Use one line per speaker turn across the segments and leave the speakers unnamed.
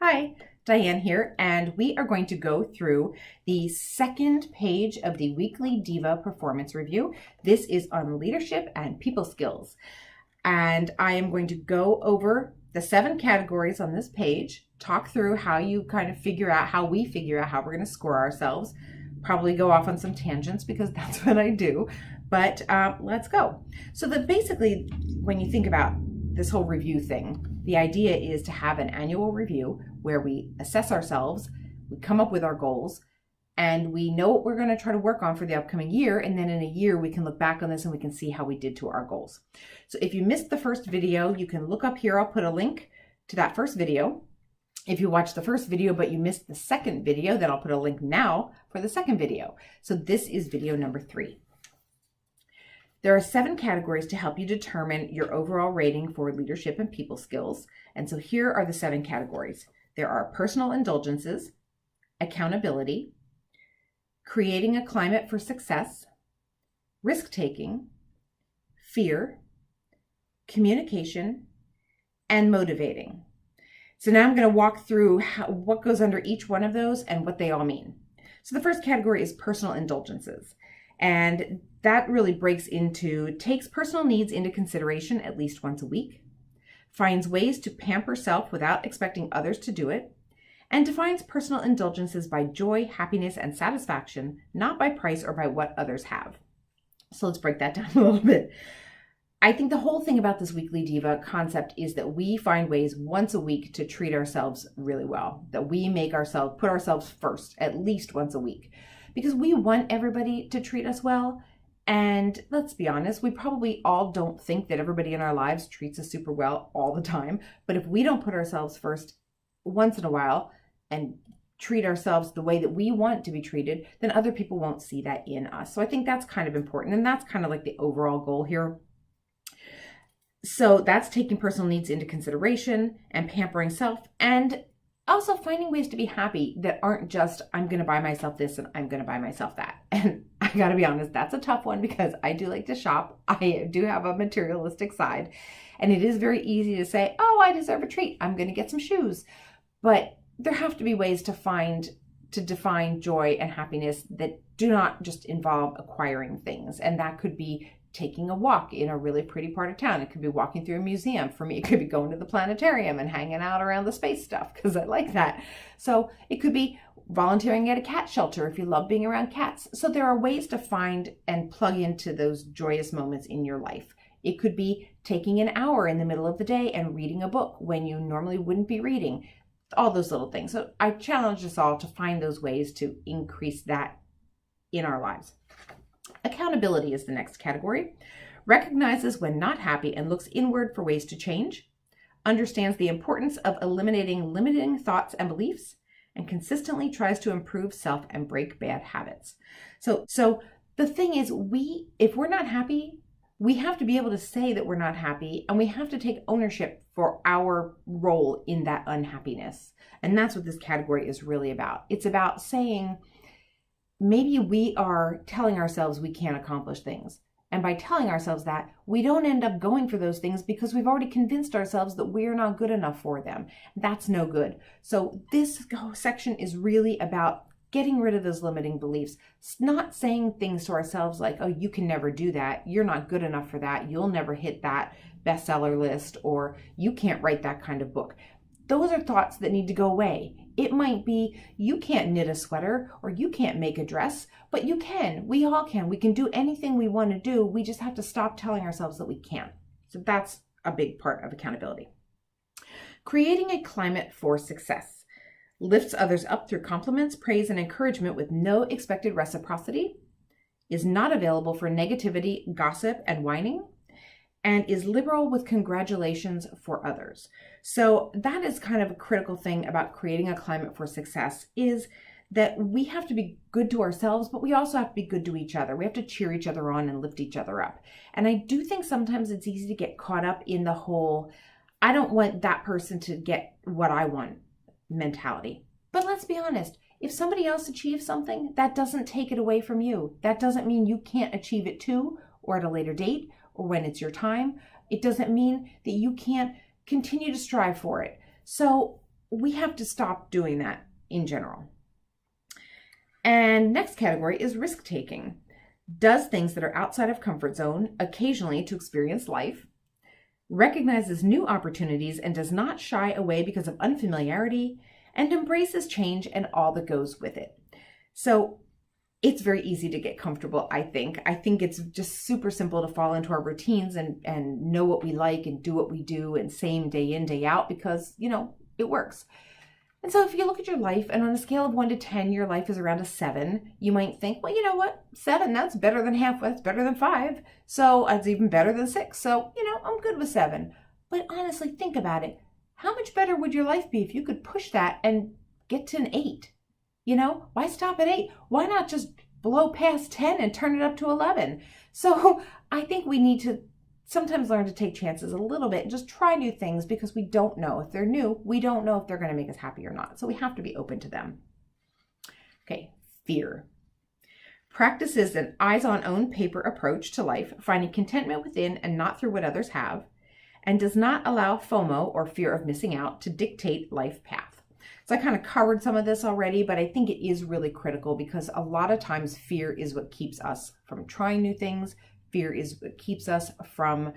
Hi, Diane here, and we are going to go through the second page of the weekly DiVa Performance Review. This is on leadership and people skills. And I am going to go over the 7 categories on this page, talk through how you kind of figure out how we figure out how we're going to score ourselves, probably go off on some tangents because that's what I do, but let's go. So that basically, when you think about this whole review thing, the idea is to have an annual review where we assess ourselves, we come up with our goals, and we know what we're going to try to work on for the upcoming year. And then in a year, we can look back on this and we can see how we did to our goals. So if you missed the first video, you can look up here. I'll put a link to that first video. If you watched the first video, but you missed the second video, then I'll put a link now for the second video. So this is video number 3. There are 7 categories to help you determine your overall rating for leadership and people skills. And so here are the 7 categories. There are personal indulgences, accountability, creating a climate for success, risk-taking, fear, communication, and motivating. So now I'm going to walk through what goes under each one of those and what they all mean. So the first category is personal indulgences. And that really breaks into takes personal needs into consideration at least once a week, finds ways to pamper self without expecting others to do it, and defines personal indulgences by joy, happiness, and satisfaction, not by price or by what others have. So let's break that down a little bit. I think the whole thing about this weekly DiVa concept is that we find ways once a week to treat ourselves really well, that we put ourselves first at least once a week, because we want everybody to treat us well. And let's be honest, we probably all don't think that everybody in our lives treats us super well all the time. But if we don't put ourselves first once in a while and treat ourselves the way that we want to be treated, then other people won't see that in us. So I think that's kind of important. And that's kind of like the overall goal here. So that's taking personal needs into consideration and pampering self, and also finding ways to be happy that aren't just, I'm going to buy myself this and I'm going to buy myself that. And I got to be honest, that's a tough one because I do like to shop. I do have a materialistic side, and it is very easy to say, oh, I deserve a treat. I'm going to get some shoes. But there have to be ways to define joy and happiness that do not just involve acquiring things. And that could be taking a walk in a really pretty part of town. It could be walking through a museum. For me, it could be going to the planetarium and hanging out around the space stuff because I like that. So it could be volunteering at a cat shelter if you love being around cats. So there are ways to find and plug into those joyous moments in your life. It could be taking an hour in the middle of the day and reading a book when you normally wouldn't be reading. All those little things. So I challenge us all to find those ways to increase that in our lives. Accountability is the next category. Recognizes when not happy and looks inward for ways to change. Understands the importance of eliminating limiting thoughts and beliefs, and consistently tries to improve self and break bad habits. So the thing is, if we're not happy, we have to be able to say that we're not happy, and we have to take ownership for our role in that unhappiness. And that's what this category is really about. It's about saying, maybe we are telling ourselves we can't accomplish things. And by telling ourselves that, we don't end up going for those things because we've already convinced ourselves that we're not good enough for them. That's no good. So this section is really about getting rid of those limiting beliefs. It's not saying things to ourselves like, oh, you can never do that. You're not good enough for that. You'll never hit that bestseller list, or you can't write that kind of book. Those are thoughts that need to go away. It might be, you can't knit a sweater or you can't make a dress, but you can. We all can. We can do anything we want to do. We just have to stop telling ourselves that we can't. So that's a big part of accountability. Creating a climate for success. Lifts others up through compliments, praise, and encouragement with no expected reciprocity. Is not available for negativity, gossip, and whining. And is liberal with congratulations for others. So that is kind of a critical thing about creating a climate for success, is that we have to be good to ourselves, but we also have to be good to each other. We have to cheer each other on and lift each other up. And I do think sometimes it's easy to get caught up in the whole, I don't want that person to get what I want mentality. But let's be honest, if somebody else achieves something, that doesn't take it away from you. That doesn't mean you can't achieve it too, or at a later date, or when it's your time. It doesn't mean that you can't continue to strive for it. So we have to stop doing that in general. And next category is risk taking. Does things that are outside of comfort zone occasionally to experience life, recognizes new opportunities and does not shy away because of unfamiliarity, and embraces change and all that goes with it. So it's very easy to get comfortable, I think. I think it's just super simple to fall into our routines and know what we like and do what we do and same day in, day out because, it works. And so if you look at your life and on a scale of 1 to 10, your life is around a 7, you might think, well, you know what? 7, that's better than half, that's better than 5. So it's even better than 6. So, I'm good with 7. But honestly, think about it. How much better would your life be if you could push that and get to an 8? Why stop at 8? Why not just blow past 10 and turn it up to 11? So I think we need to sometimes learn to take chances a little bit and just try new things because we don't know. If they're new, we don't know if they're going to make us happy or not. So we have to be open to them. Okay, fear. Practices an eyes-on-own paper approach to life, finding contentment within and not through what others have, and does not allow FOMO or fear of missing out to dictate life path. So I kind of covered some of this already, but I think it is really critical because a lot of times fear is what keeps us from trying new things. Fear is what keeps us from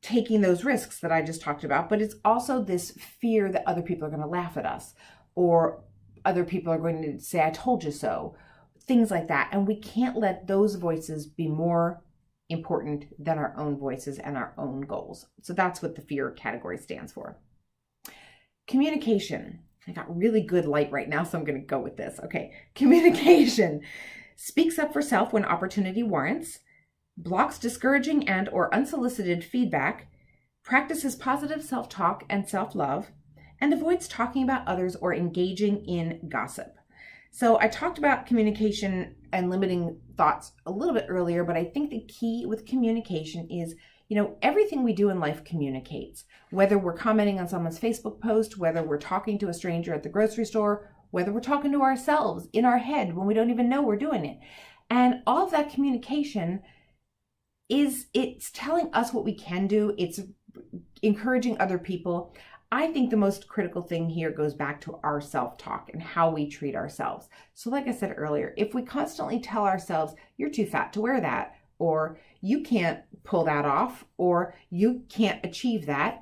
taking those risks that I just talked about, but it's also this fear that other people are going to laugh at us or other people are going to say, I told you so, things like that. And we can't let those voices be more important than our own voices and our own goals. So that's what the fear category stands for. Communication. I got really good light right now, so I'm going to go with this. Okay. Communication. Speaks up for self when opportunity warrants, blocks discouraging and or unsolicited feedback, practices positive self-talk and self-love, and avoids talking about others or engaging in gossip. So I talked about communication and limiting thoughts a little bit earlier, but I think the key with communication is, everything we do in life communicates. Whether we're commenting on someone's Facebook post, whether we're talking to a stranger at the grocery store, whether we're talking to ourselves in our head when we don't even know we're doing it. And all of that communication it's telling us what we can do. It's encouraging other people. I think the most critical thing here goes back to our self-talk and how we treat ourselves. So like I said earlier, if we constantly tell ourselves, you're too fat to wear that, or you can't pull that off, or you can't achieve that,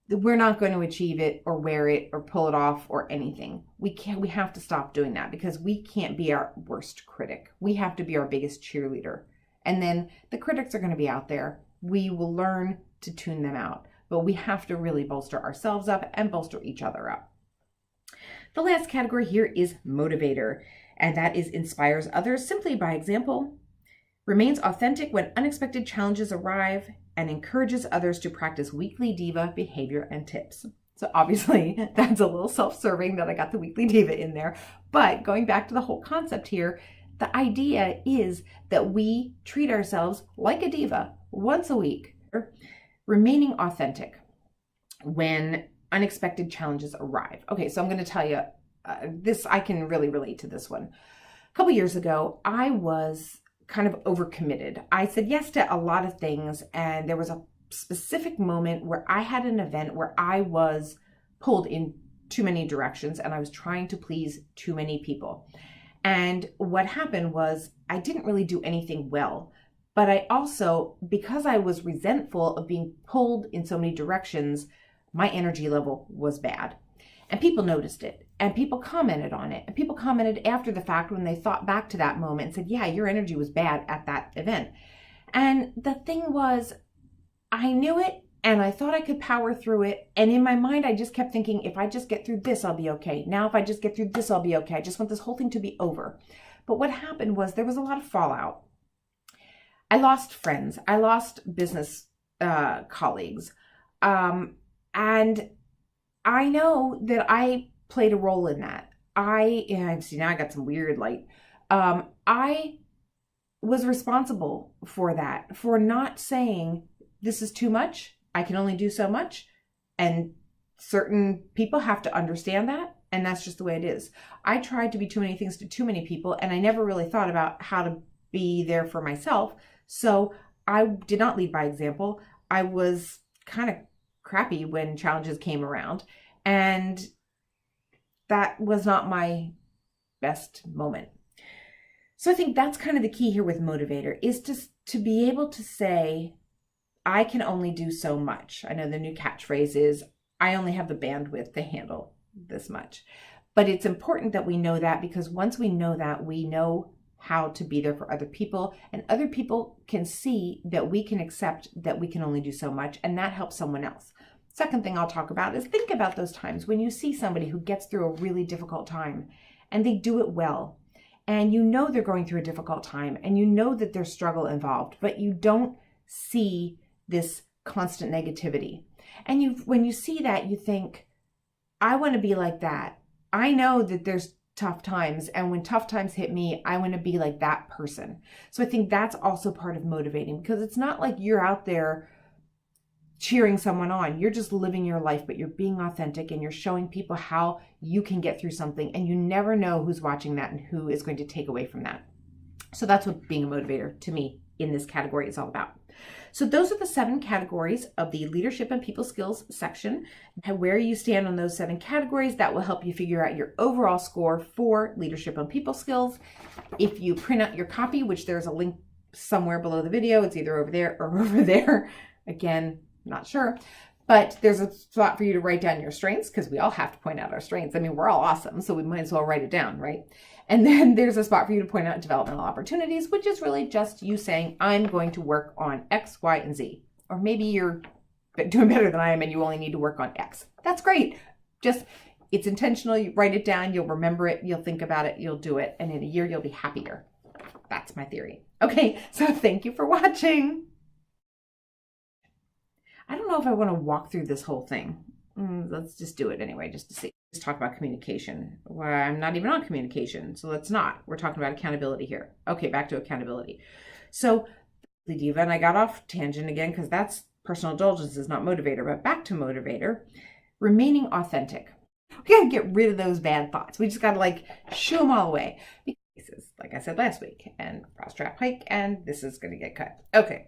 we're not going to achieve it or wear it or pull it off or anything. We have to stop doing that because we can't be our worst critic. We have to be our biggest cheerleader. And then the critics are going to be out there. We will learn to tune them out, but we have to really bolster ourselves up and bolster each other up. The last category here is motivator, and that is inspires others simply by example, remains authentic when unexpected challenges arrive, and encourages others to practice weekly diva behavior and tips. So obviously that's a little self-serving that I got the weekly diva in there, but going back to the whole concept here, the idea is that we treat ourselves like a diva once a week, remaining authentic when unexpected challenges arrive. Okay, so I'm going to tell you this, I can really relate to this one. A couple years ago, I was kind of overcommitted. I said yes to a lot of things, and there was a specific moment where I had an event where I was pulled in too many directions and I was trying to please too many people. And what happened was I didn't really do anything well, but I also, because I was resentful of being pulled in so many directions, my energy level was bad. And people noticed it, and people commented on it, and people commented after the fact when they thought back to that moment and said, yeah, your energy was bad at that event. And the thing was, I knew it, and I thought I could power through it. And in my mind, I just kept thinking, if I just get through this, I'll be okay. Now, if I just get through this, I'll be okay. I just want this whole thing to be over. But what happened was there was a lot of fallout. I lost friends. I lost business colleagues. And I know that I played a role in that. See, now I got some weird light. I was responsible for that, for not saying, this is too much. I can only do so much. And certain people have to understand that. And that's just the way it is. I tried to be too many things to too many people, and I never really thought about how to be there for myself. So I did not lead by example. I was kind of crappy when challenges came around. And that was not my best moment. So I think that's kind of the key here with motivator, is to be able to say, I can only do so much. I know the new catchphrase is, I only have the bandwidth to handle this much. But it's important that we know that, because once we know that, we know how to be there for other people, and other people can see that we can accept that we can only do so much, and that helps someone else. Second thing I'll talk about is, think about those times when you see somebody who gets through a really difficult time and they do it well, and you know they're going through a difficult time, and you know that there's struggle involved, but you don't see this constant negativity. And when you see that, you think, I want to be like that. I know that there's tough times, and when tough times hit me, I want to be like that person. So I think that's also part of motivating, because it's not like you're out there cheering someone on. You're just living your life, but you're being authentic, and you're showing people how you can get through something, and you never know who's watching that and who is going to take away from that. So that's what being a motivator to me in this category is all about. So those are the 7 categories of the leadership and people skills section. And where you stand on those 7 categories, that will help you figure out your overall score for leadership and people skills. If you print out your copy, which there's a link somewhere below the video, it's either over there or over there. Again, not sure. But there's a spot for you to write down your strengths, because we all have to point out our strengths. I mean, we're all awesome, so we might as well write it down, right? And then there's a spot for you to point out developmental opportunities, which is really just you saying, I'm going to work on X, Y, and Z. Or maybe you're doing better than I am and you only need to work on X. That's great. Just, it's intentional. You write it down, you'll remember it, you'll think about it, you'll do it, and in a year you'll be happier. That's my theory. Okay, so thank you for watching. I don't know if I want to walk through this whole thing. Let's just do it anyway, just to see. Let's talk about communication. Well, I'm not even on communication, so let's not. We're talking about accountability here. Okay, back to accountability. So the DiVa, and I got off tangent again because that's personal indulgence, is not motivator, but back to motivator. Remaining authentic. We got to get rid of those bad thoughts. We just got to like shoo them all away. Because, like I said last week, and cross trap hike, and this is going to get cut. Okay.